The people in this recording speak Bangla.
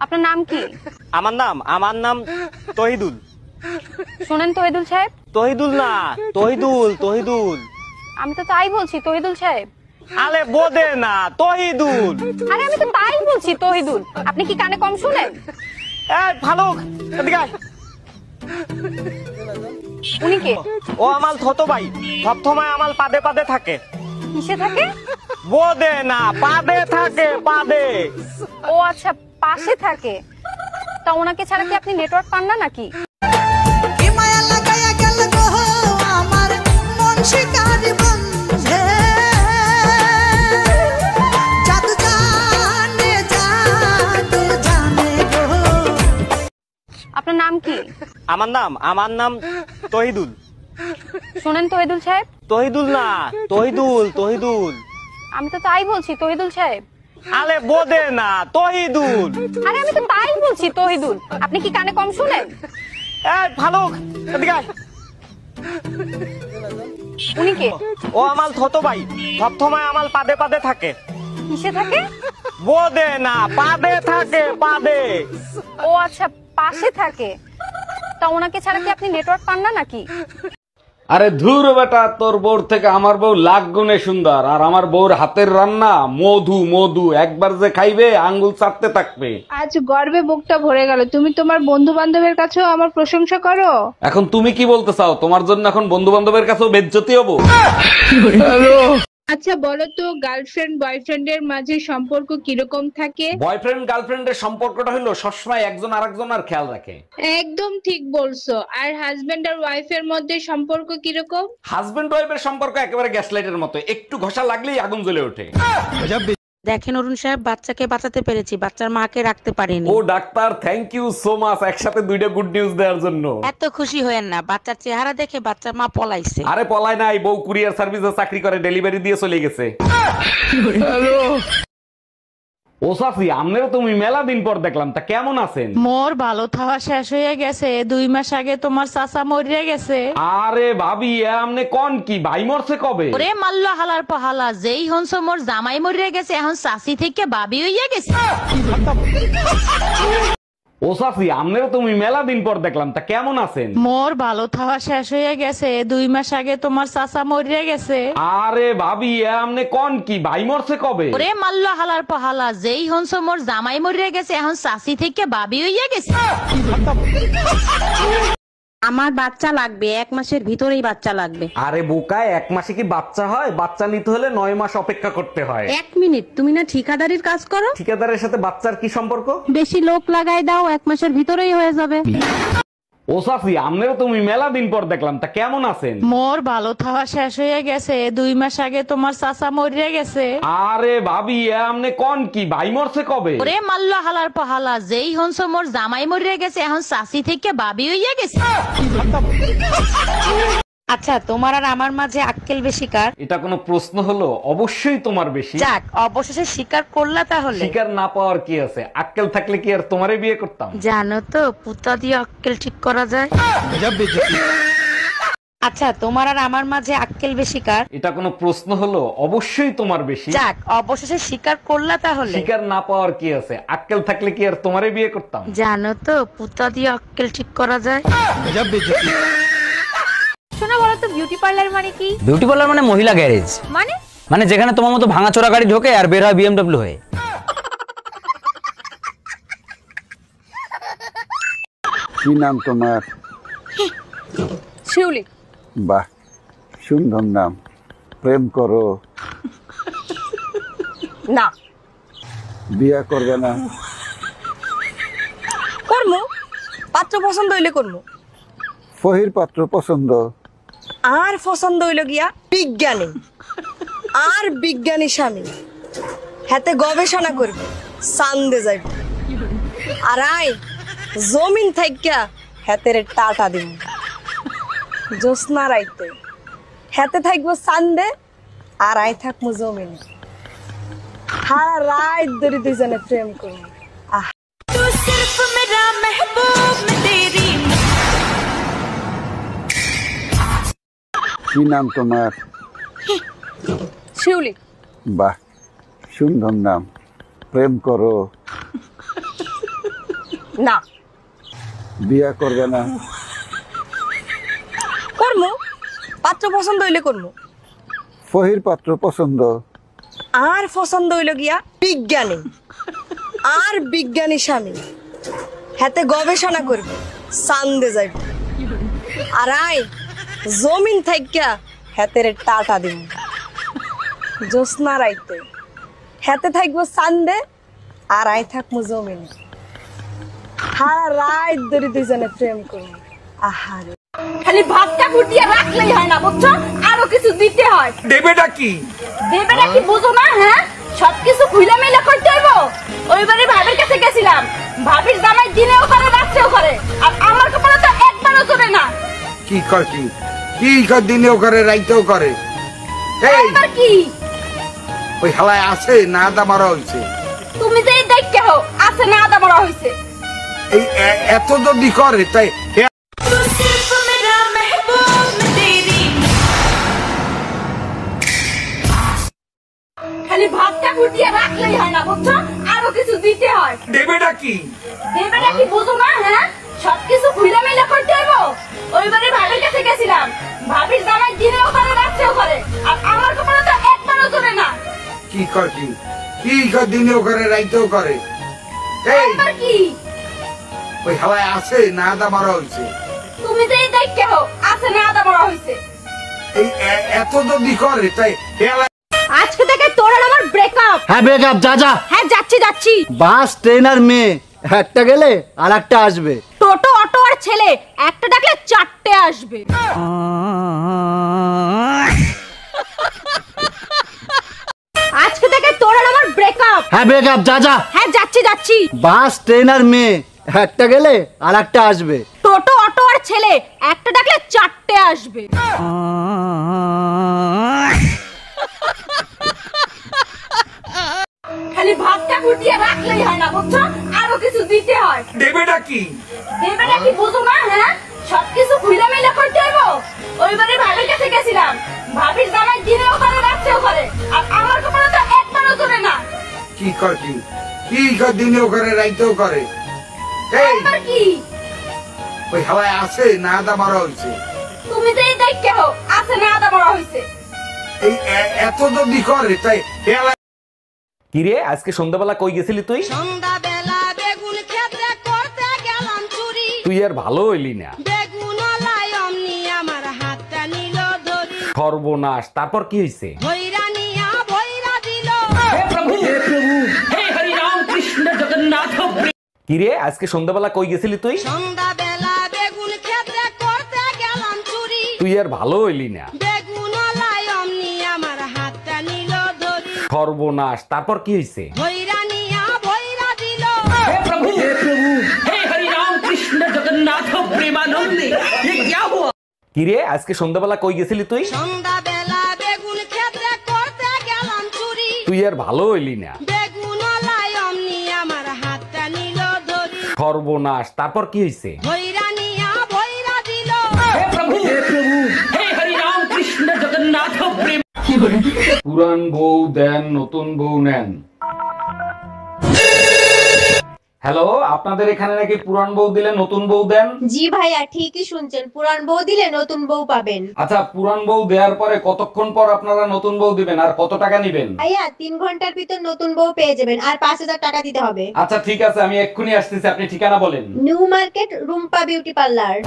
আপনার নাম কি? আমার নাম তহিদুল। শুনেন তহিদুল সাহেব। তহিদুল না, তহিদুল। আমি তো তাই বলছি তহিদুল সাহেব। আরে বোদে না, তহিদুল। আরে আমি তো তাই বলছি তহিদুল। আপনি কি কানে কম শুনেন? এই ফালুক, এদিকে আয়। উনি কে? ও আমার ছোট ভাই, সবসময় আমার পাদে পাদে থাকে। কিসে থাকে? বোদে না, পাদে থাকে, পাদে। ও আচ্ছা, পাশে থাকে। তা ওনাকে ছাড়া কি আপনি নেটওয়ার্ক পান না নাকি? আপনার নাম কি? আমার নাম তহিদুল। শুনেন তহিদুল সাহেব। তহিদুল না, তহিদুল। আমি তো তাই বলছি তহিদুল সাহেব। আরে বোদে না, তহিদুল। আরে আমি তো তাই বলছি তহিদুল। আপনি কি কানে কম শুনেন? এই ফালুক, এদিকে আয়। উনি কে? ও আমার ছোট ভাই, সবসময় আমার পাদে পাদে থাকে। কিসে থাকে? বোদে না, পাদে থাকে, পাদে। ও আচ্ছা, পাশে থাকে। তা ওনাকে ছাড়া কি আপনি নেটওয়ার্ক পান না নাকি? আরে ধুর বেটা, তোর বউর থেকে আমার বউ লাখ গুণে সুন্দর। আর আমার বউর হাতের রান্না মধু, একবার যে খাইবে আঙ্গুল চাটতে থাকবে। আজ গর্বে বুকটা ভরে গেল। তুমি তোমার বন্ধু বান্ধবের কাছেও আমার প্রশংসা করো। এখন তুমি কি বলতে চাও? তোমার জন্য এখন বন্ধু বান্ধবের কাছেও বেজ্জতি হবো? আচ্ছা বলো তো, গার্লফ্রেন্ড বয়ফ্রেন্ডের মাঝে সম্পর্ক কিরকম থাকে? বয়ফ্রেন্ড গার্লফ্রেন্ডের সম্পর্কটা হলো সবসময় একজন আরেকজনের খেয়াল রাখে। একদম ঠিক বলছো। আর হাজবেন্ড আর ওয়াইফের মধ্যে সম্পর্ক কিরকম? হাজবেন্ড ওয়াইফের সম্পর্ক একেবারে গ্যাসলাইটের মতো, একটু ঘষা লাগলেই আগুন জ্বলে ওঠে। দেখেন অরুণ সাহেব, বাচ্চাকে বাঁচাতে পেরেছি, বাচ্চার মাকে রাখতে পারিনি। ও doctor, thank you so much একসাথে দুইটা গুড নিউজ দেওয়ার জন্য। এত খুশি হয়েন না, বাচ্চার চেহারা দেখে বাচ্চার মা পলাইছে। আরে পলায় নাই, বউ কুরিয়ার সার্ভিসে চাকরি করে, ডেলিভারি দিয়ে চলে গেছে। ও সাফি, আমনেরও তুমি মেলা দিন পর দেখলাম, তা কেমন আছেন? মোর ভালো থাওয়া শেষ হয়ে গেছে। 2 মাস আগে তোমার চাচা মরিয়া গেছে। আরে ভাবি, এ আমনে কোন কি, ভাই মরছে কবে? ওরে মাল্ল হালার পহালা, যেই হনস মোর জামাই মরিয়া গেছে, এখন চাচি থেকে ভাবি হইয়া গেছে। ও সাফি, আমনেরও তুমি মেলা দিন পর দেখলাম, তা কেমন আছেন? মোর ভালো থাওয়া শেষ হয়ে গেছে। 2 মাস আগে তোমার চাচা মরিয়া গেছে। আরে ভাবি, এ আমনে কোন কি, ভাই মরছে কবে? ওরে মাল্ল হালার পহালা, যেই হনস মোর জামাই মরিয়া গেছে, এখন চাচি থেকে ভাবি হইয়া গেছে। আমার বাচ্চা লাগবে, 1 মাসের ভিতরেই বাচ্চা লাগবে। আরে বোকায়, 1 মাসে কি বাচ্চা হয়? বাচ্চা নিতে হলে 9 মাস অপেক্ষা করতে হয়। 1 মিনিট, তুমি না ঠিকাদারির কাজ করো? ঠিকাদারের সাথে বাচ্চার কি সম্পর্ক? বেশি লোক লাগাই দাও, 1 মাসের ভিতরেই হয়ে যাবে। ও সাফি, আমনেরও তুমি মেলা দিন পর দেখলাম, তা কেমন আছেন? মোর ভালো থাওয়া শেষ হয়ে গেছে। 2 মাস আগে তোমার চাচা মরিয়া গেছে। আরে ভাবি, এ আমনে কোন কি, ভাই মরছে কবে? ওরে মাল্ল হালার পহালা, যেই হনস মোর জামাই মরিয়া গেছে, এখন চাচি থেকে ভাবি হইয়া গেছে। আচ্ছা, তোমার আর আমার মাঝে আক্কেল বেশি কার? এটা কোনো প্রশ্ন হলো? অবশ্যই তোমার বেশি। যাক, অবশেষে স্বীকার করলা তাহলে। শিকার না পাওয়ার কি আছে? আক্কেল থাকলে কি আর তোমারে বিয়ে করতাম? জানো তো, পুতা দিয়ে আক্কেল ঠিক করা যায়। আচ্ছা, তোমার আর আমার মাঝে আক্কেল বেশি কার? এটা কোনো প্রশ্ন হলো? অবশ্যই তোমার বেশি। যাক, অবশেষে স্বীকার করলা তাহলে। শিকার না পাওয়ার কি আছে? আক্কেল থাকলে কি আর তোমারে বিয়ে করতাম? জানো তো, পুতা দিয়ে আক্কেল ঠিক করা যায়। শোনা বলো তো, বিউটি পার্লার মানে কি? বিউটি পার্লার মানে মহিলা গ্যারেজ। মানে? মানে যেখানে তোমার মতো ভাঙাচোরা গাড়ি ঢোকে আর বের হয় বিএমডব্লিউ হয়ে। কি নাম তোমার? শিউলি। বাহ, সুন্দর নাম। প্রেম করো? না। বিয়া করবে না? করমু, পাত্র পছন্দ হইলে করমু। ফহির পাত্র পছন্দ? আর পছন্দ হইল গিয়া বিজ্ঞানী, আর বিজ্ঞানী স্বামী, হাতে গবেষণা করবে, চান্দে যাইব। আর আই জমিন থাইকা হাতের টাটা দিব, জ্যোৎস্না রাইতে হাতে থাকবো চান্দে, আর আই থাকবো জমিনে। সারা রাত ধরে দুইজনে প্রেম করবো। কি নাম তোমার? শিউলি। বাহ, সুন্দর নাম। প্রেম করো? না। বিয়া করবে না? করমু, পাত্র পছন্দ হইলে করমু। ফহির পাত্র পছন্দ? আর পছন্দ হইল গিয়া বিজ্ঞানী, আর বিজ্ঞানী স্বামী। হাতে গবেষণা করবে, চান্দে যাইব। আর আই জমিন থাইকা হাতের টাটা দিব জ্যোৎস্না রাইতে। হাতে থাকবো চান্দে, আর আই থাকবো জমিনে। সারা রাত ধরে দুইজনে প্রেম করবো। আহারে, খালি ভাতটা ফুটিয়ে রাখলেই হয় না, বুঝছো? আরো কিছু দিতে হয়। দেবেটা কি? দেবেটা কি বুঝো না? হ্যাঁ, সবকিছু খুইলা মেলা করতে হইব। ওইবারে ভাবির কাছে গেছিলাম, ভাবির জামাই দিনেও করে রাত্রেও করে, আর আমার কপালে তো একবারও চলে না। কি কর কি কি কর, দিনেও করে রাইতেও করে। এই এবার কি? ওই হালায় আছে না আদা মারা হয়েছে? তুমি যে দেখতে হো আছে না আদা বড় হইছে। এই এত যদি করে তাই খালি ভাতটা ফুটিয়ে রাখলেই হয় না, বুঝছো? আরো কিছু দিতে হয়। দেবেটা কি? দেবেটা কি বুঝো না? হ্যাঁ, সবকিছু খুইলা মেলা করতে হইব। ওইবারে ভাবির কাছে গেছিলাম, ভাবির জামাই দিনেও করে রাত্রেও করে, আর আমার কপালে তো একবারও চলে না। কি কর কি কি কর, দিনেও করে রাইতেও করে। এই এবার কি? ওই হালায় আছে না আদা মারা হয়েছে? তুমি যে দেখতে হো আছে না আদা বড় হইছে। এই এত যদি করে তাই আজকে থেকে তোর আর আমার ব্রেকআপ। হ্যাঁ ব্রেকআপ, যা যা। হ্যাঁ যাচ্ছি যাচ্ছি। বাস, ট্রেন আর মেয়ে, একটা গেলে আর একটা আসবে। টোটো, অটো আর ছেলে, একটা ডাকলে চারটে আসবে। আজকে থেকে তোর আর আমার ব্রেকআপ। হ্যাঁ ব্রেকআপ, যা যা। হ্যাঁ যাচ্ছি যাচ্ছি। বাস, ট্রেন আর মেয়ে, একটা গেলে আর একটা আসবে। টোটো, অটো আর ছেলে, একটা ডাকলে চারটে আসবে। খালি ভাতটা ফুটিয়ে রাখলেই হয় না, বুঝছো? আরো কিছু দিতে হয়। দেবেটা কি? দেবেটা কি বুঝো না? হ্যাঁ, সবকিছু খুইলা মেলা করতে হইব। ওইবারে ভাবির কাছে গেছিলাম, ভাবির জামাই দিনেও করে রাত্রেও করে, আর আমার কপালে তো একবারও চলে না। কি কর কি কি কর, দিনেও করে রাইতেও করে। এই এবার কি? ওই হালায় আছে না আদা মারা হয়েছে? তুমি যে দেখতে হো আছে না আদা বড় হইছে। এই এত যদি করে তাই কিরে, আজকে সন্ধ্যাবেলা কই গেছিলি তুই? সন্ধ্যাবেলা বেগুন ক্ষেত্রে করতে গেলাম চুরি। তুই আর ভালো হইলি না। বেগুন লাই অমনি আমার হাতটা নিল ধরি। সর্বনাশ, তারপর কি হইছে? ভৈরা নিয়া ভৈরা দিল। কিরে, আজকে সন্ধ্যাবেলা কই গেছিলি তুই? সন্ধ্যাবেলা বেগুন ক্ষেত্রে করতে গেলাম চুরি। তুই আর ভালো হইলি না। বেগুন লাই অমনি আমার হাতটা নিল ধরি। সর্বনাশ, তারপর কি হইছে? ভৈরা নিয়া ভৈরা দিল। কিরে, আজকে সন্ধ্যাবেলা কই গেছিলি তুই? সন্ধ্যাবেলা বেগুন ক্ষেত্রে করতে গেলাম চুরি। তুই আর ভালো হইলি না। বেগুন লাই অমনি আমার হাতটা নিল ধরি। সর্বনাশ, তারপর কি হইছে? ভৈরা নিয়া ভৈরা দিল। পুরান বউ দেন, নতুন বউ নেন। হ্যালো, আপনাদের এখানে নাকি পুরান বউ দিলে নতুন বউ দেন? জি ভাইয়া, ঠিকই শুনছেন, পুরান বউ দিলে নতুন বউ পাবেন। আচ্ছা, পুরান বউ দেওয়ার পরে কতক্ষণ পর আপনারা নতুন বউ দিবেন আর কত টাকা নিবেন? ভাইয়া 3 ঘন্টার ভিতর নতুন বউ পেয়ে যাবেন, আর 5000 টাকা দিতে হবে। আচ্ছা ঠিক আছে, আমি এক্ষুনি আসতেছি, আপনি ঠিকানা বলেন। New market, Rumpa beauty parlour.